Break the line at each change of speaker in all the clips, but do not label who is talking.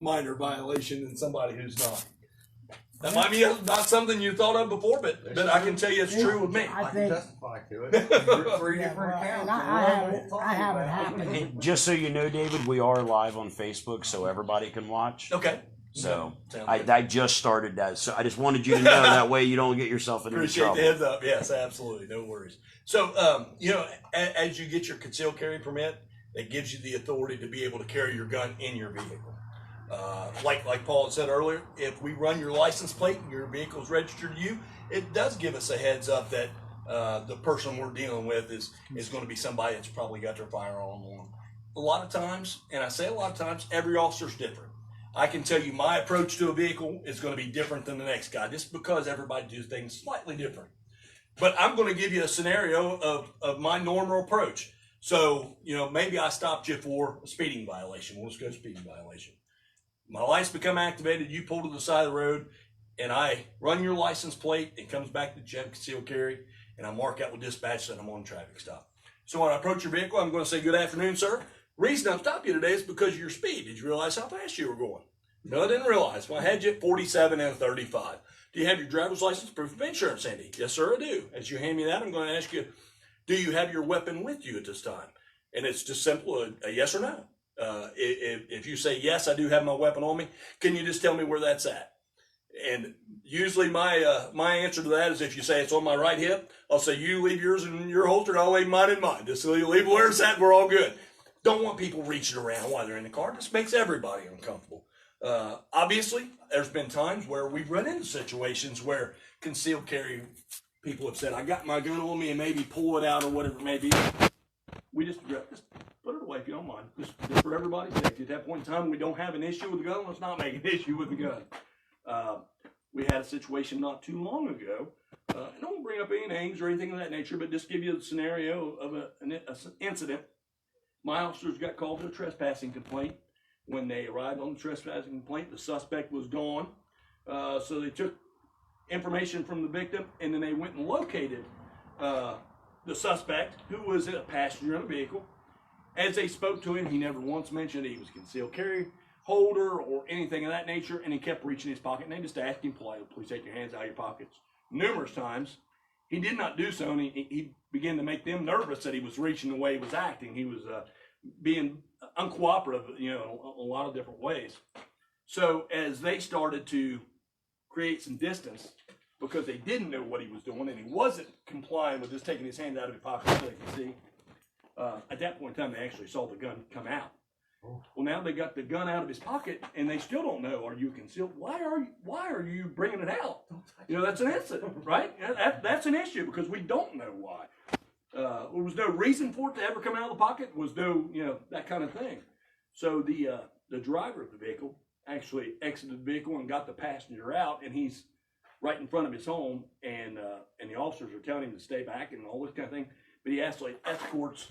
minor violation than somebody who's not. That might be not something you thought of before, but I can tell you it's true with me.
I
I can
think,
testify to it. Three
yeah,
different
well,
accounts.
and I have it happen.
And just so you know, David, we are live on Facebook, so everybody can watch.
Okay.
So
Sounds good.
I just started that, so I just wanted you to know that way you don't get yourself into
Appreciate
trouble.
the heads up. Yes, absolutely. No worries. So, as you get your concealed carry permit, it gives you the authority to be able to carry your gun in your vehicle. Like Paul had said earlier, if we run your license plate and your vehicle is registered to you, it does give us a heads up that the person we're dealing with is going to be somebody that's probably got their firearm on. A lot of times, and I say a lot of times, every officer's different. I can tell you my approach to a vehicle is going to be different than the next guy, just because everybody does things slightly different. But I'm going to give you a scenario of my normal approach. So, maybe I stopped you for a speeding violation. We'll just go speeding violation. My lights become activated, you pull to the side of the road, and I run your license plate. It comes back to check concealed carry, and I mark out with dispatch that I'm on a traffic stop. So when I approach your vehicle, I'm going to say, "Good afternoon, sir. Reason I'm stopping you today is because of your speed. Did you realize how fast you were going?" "No, I didn't realize. Well, I had you at 47 and 35. "Do you have your driver's license, proof of insurance, Andy?" "Yes, sir, I do." As you hand me that, I'm going to ask you, "Do you have your weapon with you at this time?" And it's just simple, a yes or no. If you say, "Yes, I do have my weapon on me," can you just tell me where that's at? And usually my answer to that is, if you say it's on my right hip, I'll say, "You leave yours in your holster and I'll leave mine in mine." Just leave where it's at and we're all good. Don't want people reaching around while they're in the car. This makes everybody uncomfortable. Obviously, there's been times where we've run into situations where concealed carry people have said, "I got my gun on me," and maybe pull it out or whatever it may be. We just put it away if you don't mind. Just for everybody's sake. At that point in time, we don't have an issue with the gun. Let's not make an issue with the gun. We had a situation not too long ago. I don't bring up any names or anything of that nature, but just give you the scenario of an incident. My officers got called to a trespassing complaint. When they arrived on the trespassing complaint, the suspect was gone. So they took information from the victim, and then they went and located the suspect, who was a passenger in a vehicle. As they spoke to him, he never once mentioned he was a concealed carry holder or anything of that nature, and he kept reaching his pocket, and they just asked him politely, "Please take your hands out of your pockets." Numerous times. He did not do so, and he began to make them nervous that he was reaching the way he was acting. He was being uncooperative, a lot of different ways. So as they started to create some distance, because they didn't know what he was doing, and he wasn't complying with just taking his hand out of his pocket so they could see, at that point in time, they actually saw the gun come out. Well, now they got the gun out of his pocket, and they still don't know, "Are you concealed? Why are you bringing it out?" That's an incident, right? That's an issue, because we don't know why. There was no reason for it to ever come out of the pocket. Was no, that kind of thing. So the driver of the vehicle actually exited the vehicle and got the passenger out, and he's right in front of his home, and the officers are telling him to stay back and all this kind of thing. But he actually escorts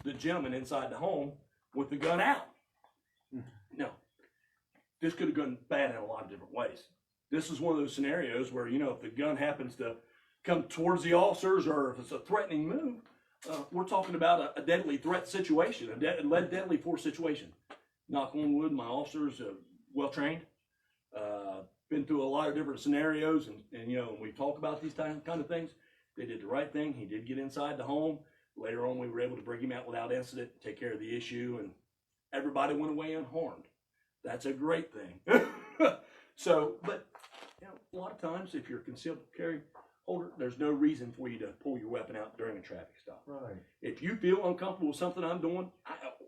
the gentleman inside the home with the gun out. Now, this could have gone bad in a lot of different ways. This is one of those scenarios where, if the gun happens to come towards the officers, or if it's a threatening move, we're talking about a deadly threat situation, a deadly force situation. Knock on wood, my officers are well trained, been through a lot of different scenarios, and when we talk about these kind of things, they did the right thing. He did get inside the home. Later on, we were able to bring him out without incident, take care of the issue, and everybody went away unharmed. That's a great thing. So, but a lot of times, if you're a concealed carry holder, there's no reason for you to pull your weapon out during a traffic stop.
Right.
If you feel uncomfortable with something I'm doing,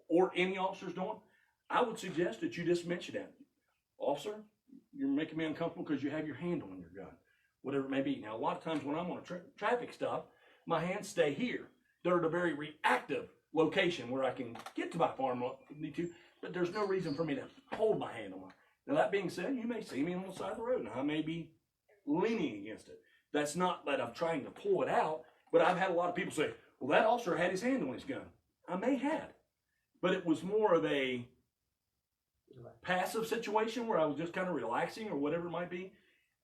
or any officer's doing, I would suggest that you just mention that. "Officer, you're making me uncomfortable because you have your hand on your gun," whatever it may be. Now, a lot of times when I'm on a traffic stop, my hands stay here. They're at a very reactive location where I can get to my firearm if I need to, but there's no reason for me to hold my hand on my. Now, that being said, you may see me on the side of the road, and I may be leaning against it. That's not that I'm trying to pull it out, but I've had a lot of people say, "Well, that officer had his hand on his gun." I may have, but it was more of a passive situation where I was just kind of relaxing or whatever it might be.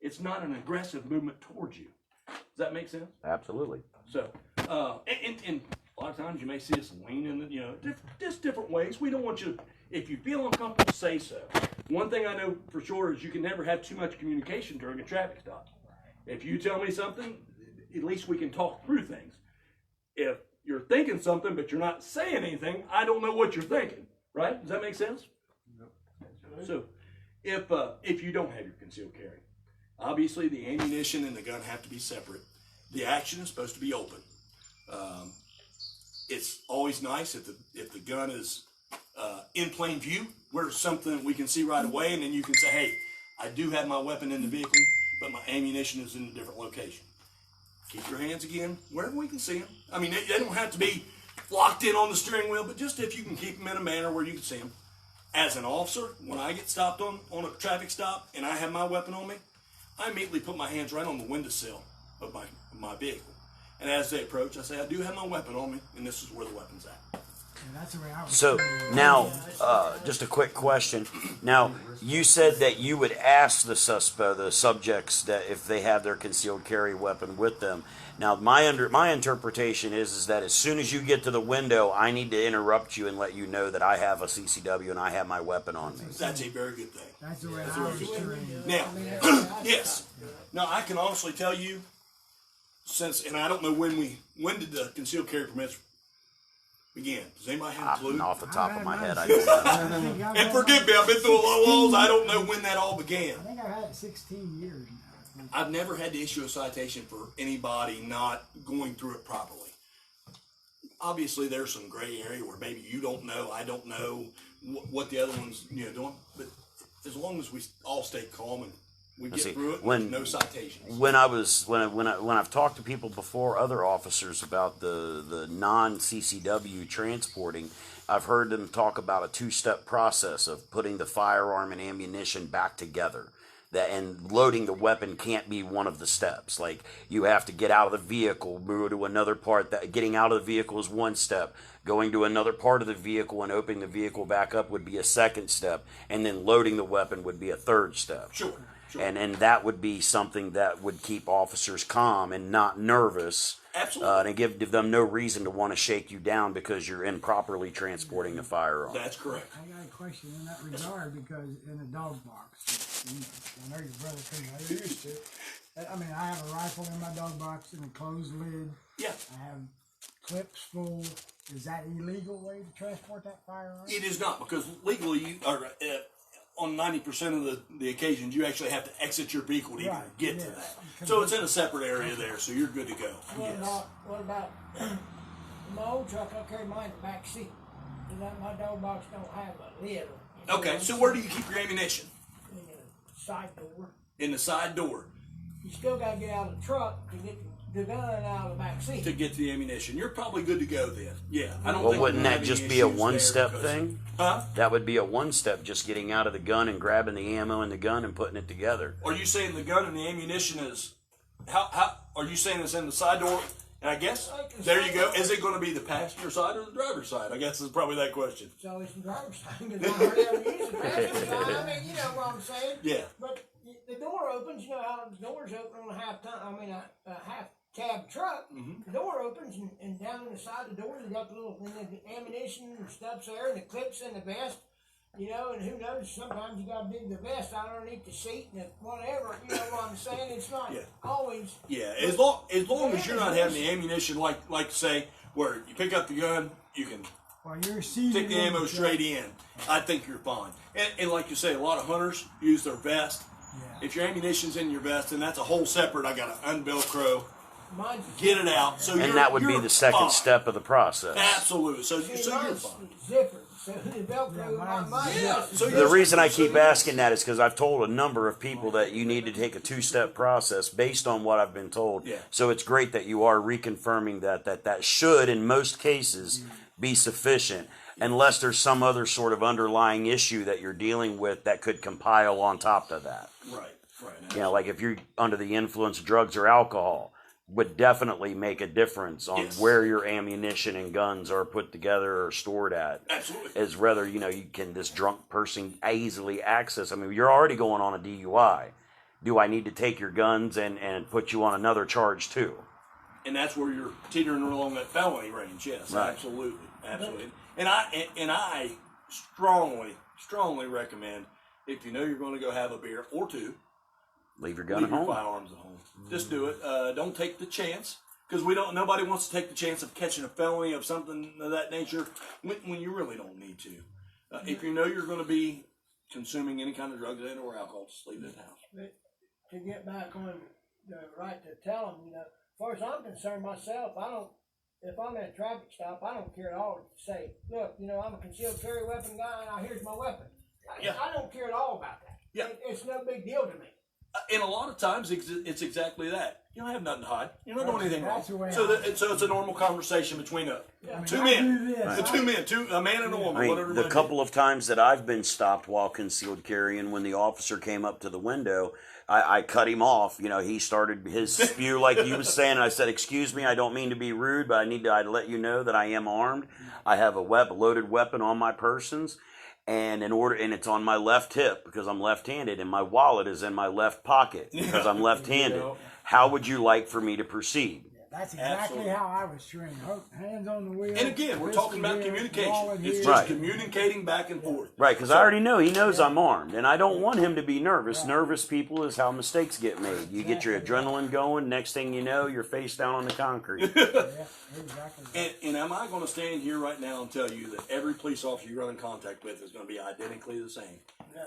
It's not an aggressive movement towards you. Does that make sense?
Absolutely.
So, and a lot of times you may see us lean in, just different ways. We don't want you, if you feel uncomfortable, say so.
one thing I know for sure is you can never have too much communication during a traffic stop. If you tell me something, at least we can talk through things. If you're thinking something but you're not saying anything, I don't know what you're thinking. Right? Does that make sense? So, if you don't have your concealed carry, obviously the ammunition and the gun have to be separate. The action is supposed to be open. It's always nice if the gun is in plain view, where it's something we can see right away, and then you can say, hey, I do have my weapon in the vehicle, but my ammunition is in a different location. Keep your hands again wherever we can see them. I mean, they don't have to be locked in on the steering wheel, but just if you can keep them in a manner where you can see them. As an officer, when I get stopped on a traffic stop and I have my weapon on me, I immediately put my hands right on the windowsill of my vehicle. And as they approach, I say, I do have my weapon on me, and this is where the weapon's at.
Yeah, that's the way I was
So
trained.
now, just a quick question. Now, you said that you would ask the subjects that if they have their concealed carry weapon with them. Now, my interpretation is that as soon as you get to the window, I need to interrupt you and let you know that I have a CCW and I have my weapon on me.
That's a very good thing.
That's the way I was trained.
Now, yes. Now, I can honestly tell you, and I don't know when did the concealed carry permits begin? Does anybody have a clue?
Off the top of my head, I don't know.
And forgive me, I've been through a lot of laws. I don't know when that all began.
I think I've had it 16 years now.
I've never had to issue a citation for anybody not going through it properly. Obviously, there's some gray area where maybe you don't know, I don't know what the other one's doing. But as long as we all stay calm and we get through it, no citations.
When I've talked to people before, other officers about the non-CCW transporting, I've heard them talk about a two-step process of putting the firearm and ammunition back together. And loading the weapon can't be one of the steps. Like, you have to get out of the vehicle, move to another part. Getting out of the vehicle is one step. Going to another part of the vehicle and opening the vehicle back up would be a second step. And then loading the weapon would be a third step.
Sure.
And that would be something that would keep officers calm and not nervous.
Absolutely.
And give them no reason to want to shake you down because you're improperly transporting the firearm.
That's correct.
I got a question in that regard because in a dog box, I know your brother couldn't, I used to. I mean, I have a rifle in my dog box and a closed lid.
Yeah.
I have clips full. Is that illegal way to transport that firearm?
It is not, because legally, on 90% of the occasions, you actually have to exit your vehicle to even
Right,
get to
yes.
that. So it's in a separate area there, so you're good to go.
What about my old truck? I carry mine in the back seat. My dog box don't have a lid.
Okay, so where do you keep your ammunition?
In the side door.
In the side door
You still got to get out of the truck to get the gun out of the back seat.
to get the ammunition. You're probably good to go then. Yeah, I don't
Well,
think
wouldn't
we'll
that
have
just
any
be a
issues
one-step
there because-
thing?
Huh?
That would be a one-step, just getting out of the gun and grabbing the ammo and the gun and putting it together.
Are you saying the gun and the ammunition is how are you saying it's in the side door? And I guess there you go. Is it going to be the passenger side or the driver's side? I guess is probably that question.
So it's the driver's side because I hardly ever use the passenger side. I mean, you know what I'm saying?
Yeah.
But the door opens. You know how the doors open on a half cab truck. The door opens and down on the side of the door you got the little the ammunition and stuff's there and the clips in the vest. You know, and who knows? Sometimes you got to dig the vest out underneath the seat and whatever. You know what I'm saying? It's not always.
Yeah, as long as you're not having the ammunition, like say, where you pick up the gun, you can
While you're seated
stick the
in
ammo
truck,
straight in. I think you're fine. And like you say, a lot of hunters use their vest.
Yeah.
If your ammunition's in your vest, then that's a whole separate. I got to unvelcro,
Mine's
get it out. So
And that would be
you're
the second
fine.
step of the process.
Absolutely. So
See,
you're
mine's
fine.
zippered. So the Velcro,
mine's
mine's
Yeah,
just-
so
The reason I keep asking that is because I've told a number of people that you need to take a two-step process based on what I've been told.
Yeah.
So it's great that you are reconfirming that should, in most cases, be sufficient, unless there's some other sort of underlying issue that you're dealing with that could compile on top of that.
Right.
You know, like if you're under the influence of drugs or alcohol, would definitely make a difference on
Yes.
where your ammunition and guns are put together or stored at.
Absolutely.
Is whether, you can, this drunk person easily access. I mean, you're already going on a DUI. Do I need to take your guns and put you on another charge too?
And that's where you're teetering along that felony range. Yes,
Right.
absolutely. And I strongly recommend if you know you're going to go have a beer or two,
Leave your gun
leave
at
your
home.
firearms at home. Just do it. Don't take the chance, because nobody wants to take the chance of catching a felony of something of that nature when you really don't need to. If you know you're going to be consuming any kind of drugs and/or alcohol, just leave it at the house.
But to get back on the right to tell them, you know, as far as I'm concerned myself, if I'm at a traffic stop, I don't care at all to say, look, you know, I'm a concealed carry weapon guy, and here's my weapon.
Yeah.
I don't care at all about that.
Yeah.
It's no big deal to me.
And a lot of times it's exactly that. You don't have nothing to hide. You're not doing anything wrong.
That's the way
So it's a normal conversation between two
I
men,
do this.
two men, a man and a woman.
I
whatever
mean,
it
the
might
couple of times that I've been stopped while concealed carrying, when the officer came up to the window, I cut him off. You know, he started his spew like he was saying. I said, "Excuse me, I don't mean to be rude, but I'd let you know that I am armed. I have a loaded weapon on my persons, and and it's on my left hip because I'm left-handed, and my wallet is in my left pocket because I'm left-handed. How would you like for me to proceed?"
That's exactly
Absolutely.
how I was trained. Hands on the wheel.
And again, we're talking about
pistol here,
communication.
wallet
It's
here.
just
Right.
communicating back and forth.
Right, because I already know he knows I'm armed, and I don't want him to be nervous. Nervous people is how mistakes get made. You get your adrenaline going, next thing you know, you're face down on the concrete.
Yeah, exactly.
And am I going to stand here right now and tell you that every police officer you run in contact with is going to be identically the same?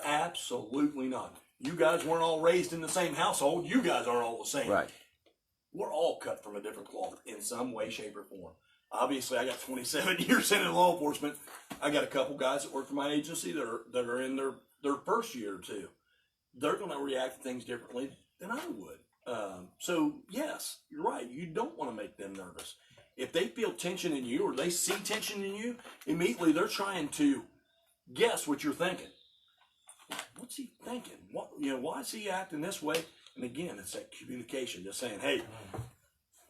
Absolutely not. You guys weren't all raised in the same household. You guys aren't all the same.
Right.
We're all cut from a different cloth in some way, shape, or form. Obviously, I got 27 years in law enforcement. I got a couple guys that work for my agency that are in their first year or two. They're going to react to things differently than I would. So, yes, you're right. You don't want to make them nervous. If they feel tension in you or they see tension in you, immediately they're trying to guess what you're thinking. What's he thinking? Why is he acting this way? And again, it's that communication, just saying, hey,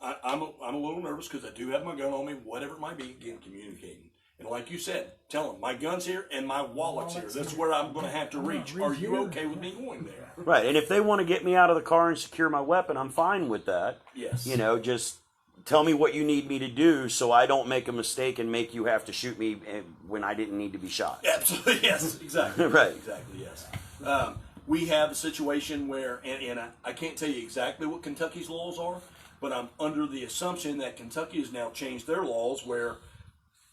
I'm a little nervous because I do have my gun on me, whatever it might be. Again, communicating. And like you said, tell them, my gun's here and my wallet's here. That's where I'm going to have to reach. Are you okay with me going there?
Right, and if they want to get me out of the car and secure my weapon, I'm fine with that.
Yes.
You know, just tell me what you need me to do so I don't make a mistake and make you have to shoot me when I didn't need to be shot.
Absolutely, yes, exactly.
Right.
Exactly, yes. We have a situation where, and I can't tell you exactly what Kentucky's laws are, but I'm under the assumption that Kentucky has now changed their laws where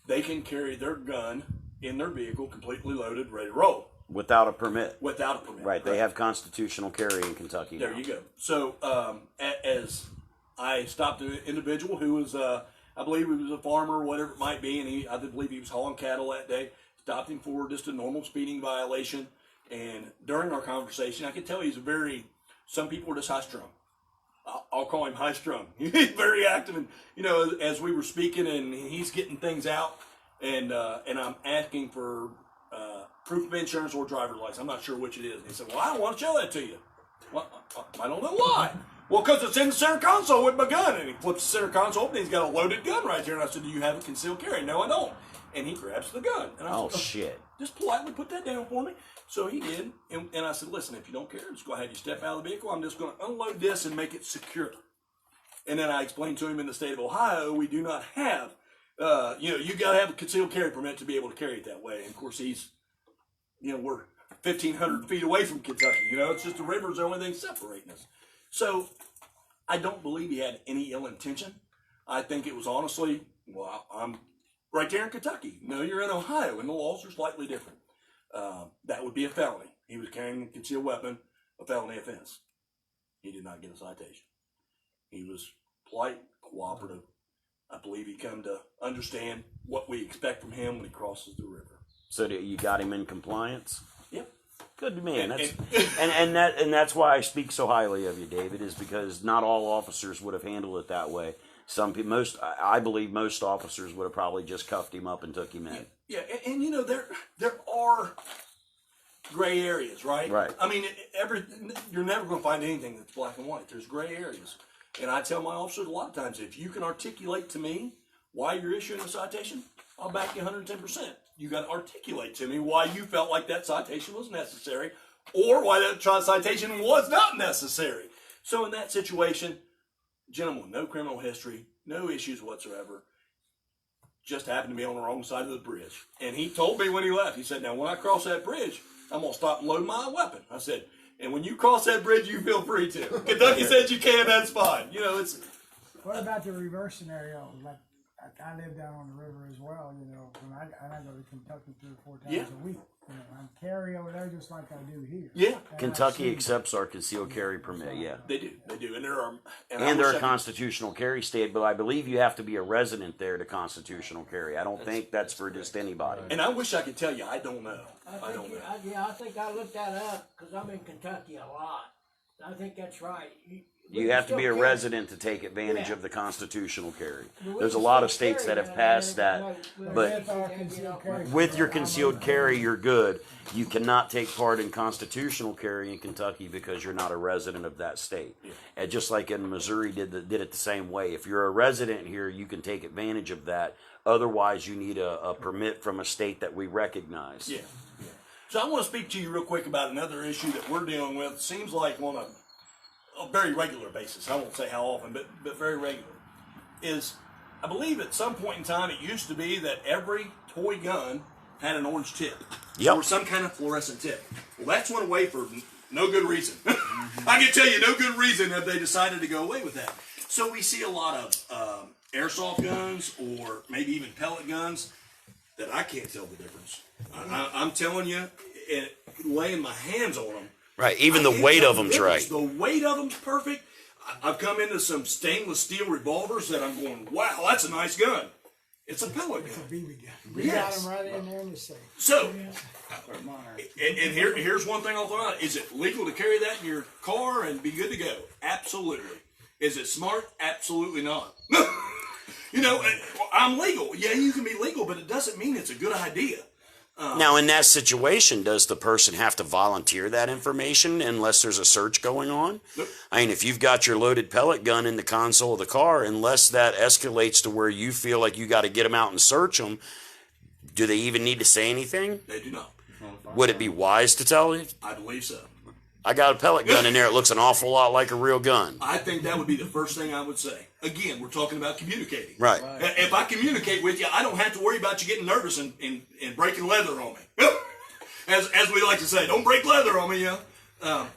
they can carry their gun in their vehicle completely loaded, ready to roll.
Without a permit.
Without a permit.
Right, they have constitutional carry in Kentucky
There
now.
you go. So, as I stopped an individual who was, I believe he was a farmer, whatever it might be, and I believe he was hauling cattle that day. Stopped him for just a normal speeding violation. And during our conversation, I could tell he's some people are just high strung. I'll call him high strung. He's very active. And, as we were speaking and he's getting things out and I'm asking for proof of insurance or driver's license. I'm not sure which it is. And he said, well, I don't want to show that to you. Well, I don't know why. Well, because it's in the center console with my gun. And he flips the center console open and he's got a loaded gun right there. And I said, do you have a concealed carry? No, I don't. And he grabs the gun. And I
Oh,
said,
shit.
just politely put that down for me. So he did. And I said, listen, if you don't care, just go ahead and step out of the vehicle. I'm just going to unload this and make it secure. And then I explained to him in the state of Ohio, we do not have, you got to have a concealed carry permit to be able to carry it that way. And of course, we're 1,500 feet away from Kentucky. It's just the river's the only thing separating us. So I don't believe he had any ill intention. I think it was honestly, well, I'm right there in Kentucky. No, you're in Ohio, and the laws are slightly different. That would be a felony. He was carrying a concealed weapon, a felony offense. He did not get a citation. He was polite, cooperative. I believe he come to understand what we expect from him when he crosses the river.
So you got him in compliance?
Yep.
Good man. And that's why I speak so highly of you, David, is because not all officers would have handled it that way. I believe most officers would have probably just cuffed him up and took him in.
Yeah, and there are gray areas, right?
Right.
I mean, you're never going to find anything that's black and white. There's gray areas. And I tell my officers a lot of times, if you can articulate to me why you're issuing a citation, I'll back you 110%. You got to articulate to me why you felt like that citation was necessary or why that citation was not necessary. So in that situation, gentlemen, no criminal history, no issues whatsoever. just happened to be on the wrong side of the bridge. And he told me when he left, he said, now when I cross that bridge, I'm going to stop and load my weapon. I said, and when you cross that bridge, you feel free to. Kentucky said you can, that's fine. You know, it's...
What about the reverse scenario? Like I live down on the river as well, you know, and I go to Kentucky 3 or 4 times
Yeah.
a week. You know, I carry over there just like I do here.
Yeah.
And I've
Kentucky
seen-
accepts our concealed carry permit, yeah.
They do. And there are...
And
I
they're
wish
a
I could-
constitutional carry state, but I believe you have to be a resident there to constitutional carry. I don't think that's for just anybody.
And I wish I could tell you, I don't know. I don't know.
I think I looked that up because I'm in Kentucky a lot. I think that's right.
You have to be a
still
resident to take advantage
Yeah.
of the constitutional carry.
But we
There's a
can
lot
still
of states
carry
that have
down
passed
there,
that,
but
but
With our concealed carry
with your
permit, I'm
concealed
okay.
carry, you're good. You cannot take part in constitutional carry in Kentucky because you're not a resident of that state. And just like in Missouri did it the same way. If you're a resident here, you can take advantage of that. Otherwise, you need a permit from a state that we recognize.
Yeah. So I want to speak to you real quick about another issue that we're dealing with. Seems like on a very regular basis. I won't say how often, but very regular. Is I believe at some point in time it used to be that every toy gun had an orange tip.
Yep.
Or some kind of fluorescent tip. Well, that's went away for no good reason. I can tell you no good reason have they decided to go away with that. So we see a lot of airsoft guns or maybe even pellet guns that I can't tell the difference. I'm telling you, laying my hands on them.
Right. Even the
I can't
weight
tell
of
the
them's
difference.
right.
The weight of them's perfect. I've come into some stainless steel revolvers that I'm going, wow, that's a nice gun. It's a pellet gun.
BB gun. We
Yes.
got them right in there in the safe.
So, and here's one thing I'll throw out. Is it legal to carry that in your car and be good to go? Absolutely. Is it smart? Absolutely not. You know, I'm legal. Yeah, you can be legal, but it doesn't mean it's a good idea.
Now, in that situation, does the person have to volunteer that information unless there's a search going on?
Nope.
I mean, if you've got your loaded pellet gun in the console of the car, unless that escalates to where you feel like you got to get them out and search them, do they even need to say anything?
They do not.
Would it be wise to tell you?
I believe so.
I got a pellet gun in there. It looks an awful lot like a real gun.
I think that would be the first thing I would say. Again, we're talking about communicating.
Right.
If I communicate with you, I don't have to worry about you getting nervous and breaking leather on me. As we like to say, don't break leather on me, you know.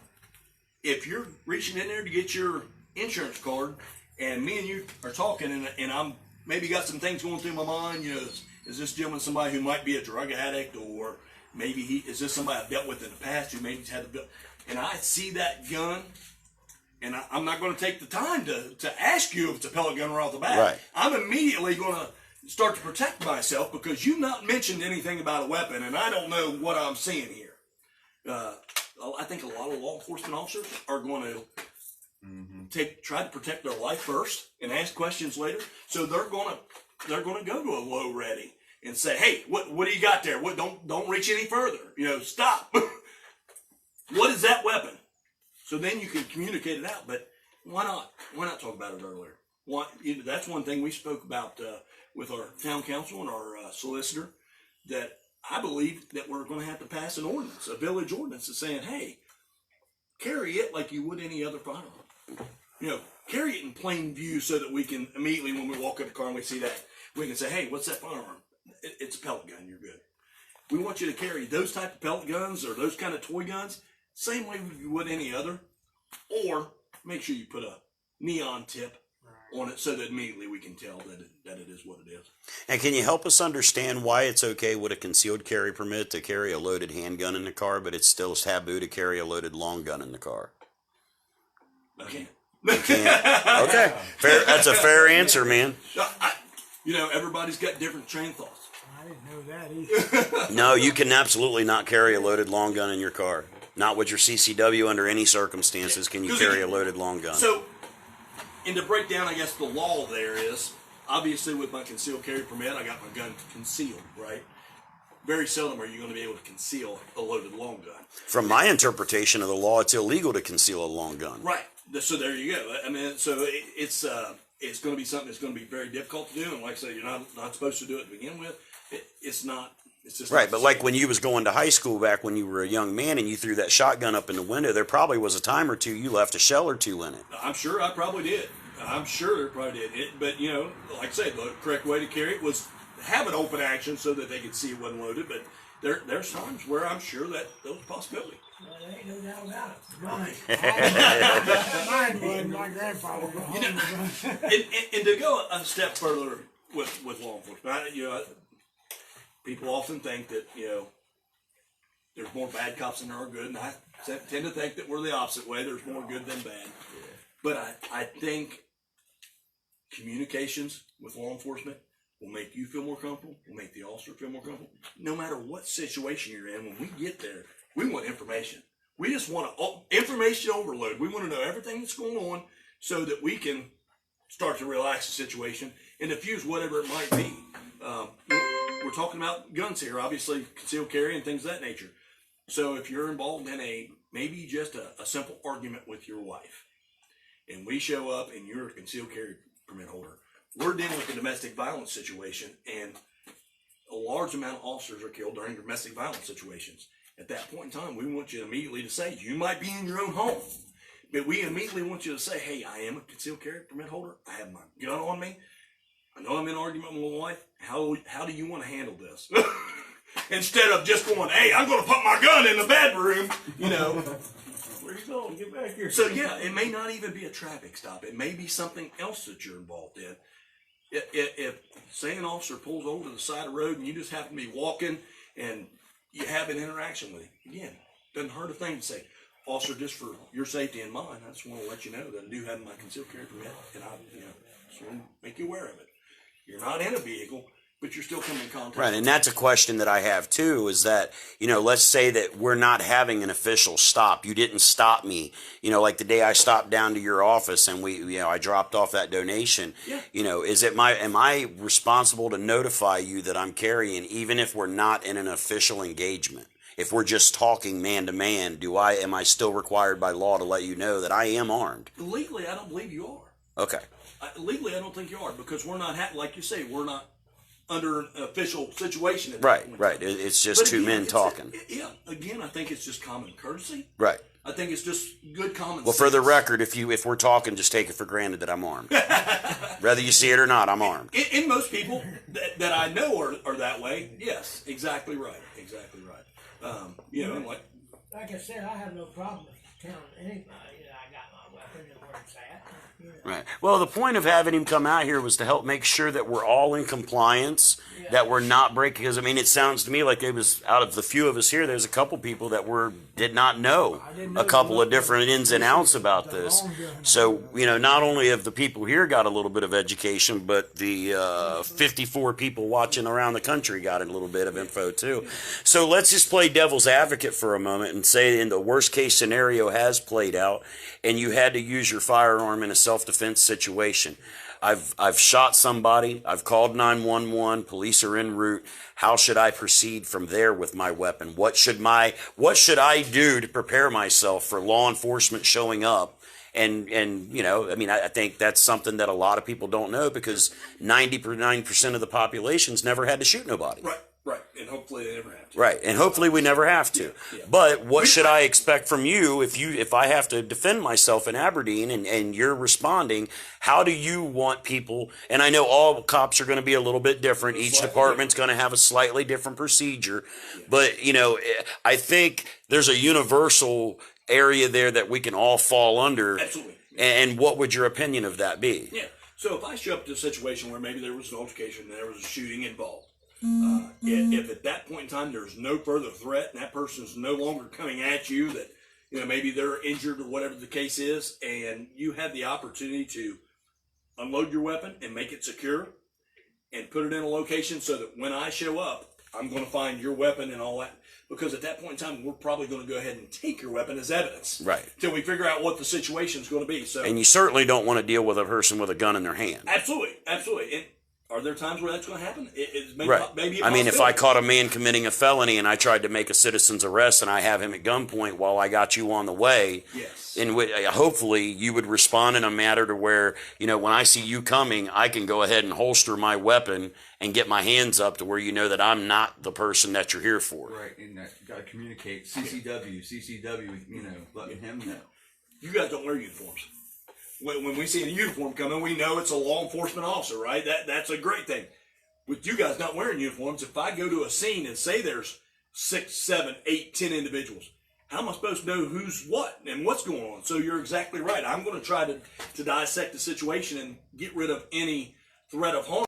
If you're reaching in there to get your insurance card and me and you are talking and I'm maybe got some things going through my mind, you know, is this gentleman somebody who might be a drug addict, or maybe is this somebody I've dealt with in the past who maybe had the, and I see that gun, and I'm not going to take the time to ask you if it's a pellet gun right off the bat.
Right.
I'm immediately going to start to protect myself because you've not mentioned anything about a weapon, and I don't know what I'm seeing here. I think a lot of law enforcement officers are going to try to protect their life first and ask questions later. So they're going to go to a low ready and say, "Hey, what do you got there? What don't reach any further. You know, stop." What is that weapon? So then you can communicate it out. But why not? Why not talk about it earlier? That's one thing we spoke about with our town council and our solicitor, that I believe that we're going to have to pass an ordinance, a village ordinance, that's saying, hey, carry it like you would any other firearm. You know, carry it in plain view so that we can immediately, when we walk in the car and we see that, we can say, hey, what's that firearm? It's a pellet gun. You're good. We want you to carry those type of pellet guns or those kind of toy guns same way you would any other, or make sure you put a neon tip on it so that immediately we can tell that it is what it is.
And can you help us understand why it's okay with a concealed carry permit to carry a loaded handgun in the car, but it's still taboo to carry a loaded long gun in the car?
I can't.
Okay, fair. That's a fair answer, man.
You know, everybody's got different train of thoughts.
I didn't know that either.
No, you can absolutely not carry a loaded long gun in your car. Not with your CCW under any circumstances can you carry a loaded long gun.
So, and to break down, I guess, the law there is, obviously with my concealed carry permit, I got my gun concealed, right? Very seldom are you going to be able to conceal a loaded long gun.
From my interpretation of the law, it's illegal to conceal a long gun.
Right. So there you go. I mean, so it's going to be something that's going to be very difficult to do. And like I say, you're not supposed to do it to begin with. It's not. It's just
Right,
not
but like
safe.
when you was going to high school back when you were a young man and you threw that shotgun up in the window, there probably was a time or two you left a shell or two in it.
I'm sure I probably did. I'm sure I probably did. But, you know, like I say, the correct way to carry it was have an open action so that they could see it wasn't loaded. But there's times where I'm sure that those possibilities.
Well, there ain't no doubt about it.
Mine wasn't. My grandfather was.
You know, and to go a step further with law enforcement, people often think that there's more bad cops than there are good, and I tend to think that we're the opposite way. There's more good than bad. But I think communications with law enforcement will make you feel more comfortable, will make the officer feel more comfortable. No matter what situation you're in, when we get there, we want information. We just want information overload. We want to know everything that's going on so that we can start to relax the situation and diffuse whatever it might be. We're talking about guns here, obviously concealed carry and things of that nature. So if you're involved in maybe just a simple argument with your wife, and we show up and you're a concealed carry permit holder, we're dealing with a domestic violence situation, and a large amount of officers are killed during domestic violence situations. At that point in time, we want you immediately to say, you might be in your own home, but we immediately want you to say, hey, I am a concealed carry permit holder. I have my gun on me. I know I'm in an argument with my wife. How do you want to handle this? Instead of just going, hey, I'm going to put my gun in the bedroom,
Where you going? Get back here.
So yeah, it may not even be a traffic stop. It may be something else that you're involved in. If say an officer pulls over to the side of the road and you just happen to be walking and you have an interaction with him, again, doesn't hurt a thing to say, officer, just for your safety and mine, I just want to let you know that I do have my concealed carry permit, and I just want to make you aware of it. You're not in a vehicle, but you're still coming in contact.
Right, and that's a question that I have too, is that, let's say that we're not having an official stop. You didn't stop me, like the day I stopped down to your office and I dropped off that donation.
Yeah.
Am I responsible to notify you that I'm carrying, even if we're not in an official engagement? If we're just talking man to man, am I still required by law to let you know that I am armed?
Legally, I don't believe you are.
Okay.
Legally, I don't think you are, because we're not, like you say, we're not under an official situation.
Right. It's just two men talking.
Again, I think it's just common courtesy.
Right.
I think it's just good common sense.
Well, for the record, if we're talking, just take it for granted that I'm armed. Whether you see it or not, I'm armed.
And most people that I know are that way. Yes, exactly right. Exactly right.
Like I said, I have no problem with telling anybody that I got my weapon and where it's at.
Right. Well, the point of having him come out here was to help make sure that we're all in compliance, that we're not breaking. Because it sounds to me like it was, out of the few of us here, there's a couple people that did not know a couple of different ins and outs about this. So not only have the people here got a little bit of education, but the 54 people watching around the country got a little bit of info too. So let's just play devil's advocate for a moment and say, in the worst case scenario has played out, and you had to use your firearm in a self-defense situation. I've shot somebody. I've called 911. Police are en route. How should I proceed from there with my weapon? What should I do to prepare myself for law enforcement showing up? I think that's something that a lot of people don't know, because 99% of the population's never had to shoot nobody.
Right. And hopefully they never have to.
Right. And hopefully we never have to.
Yeah.
But what should I expect from you if I have to defend myself in Aberdeen and you're responding? How do you want people, and I know all cops are going to be a little bit different. Each department's going to have a slightly different procedure. Yeah. But, I think there's a universal area there that we can all fall under.
Absolutely.
And what would your opinion of that be?
Yeah. So if I show up to a situation where maybe there was an altercation and there was a shooting involved, if at that point in time there's no further threat and that person's no longer coming at you, that maybe they're injured or whatever the case is, and you have the opportunity to unload your weapon and make it secure and put it in a location so that when I show up, I'm going to find your weapon and all that. Because at that point in time, we're probably going to go ahead and take your weapon as evidence. Right. Till we figure out what the situation's going to be. So.
And you certainly don't want to deal with a person with a gun in their hand.
Absolutely. And are there times where that's going to happen? It's maybe,
right.
Maybe
if I caught a man committing a felony and I tried to make a citizen's arrest and I have him at gunpoint while I got you on the way,
yes.
And hopefully you would respond in a manner to where, when I see you coming, I can go ahead and holster my weapon and get my hands up to where you know that I'm not the person that you're here for.
Right, and you got to communicate. CCW, letting him know.
You guys don't wear uniforms. When we see a uniform coming, we know it's a law enforcement officer, right? That's a great thing. with you guys not wearing uniforms, if I go to a scene and say there's 6, 7, 8, 10 individuals, how am I supposed to know who's what and what's going on? So you're exactly right. I'm going to try to dissect the situation and get rid of any threat of harm.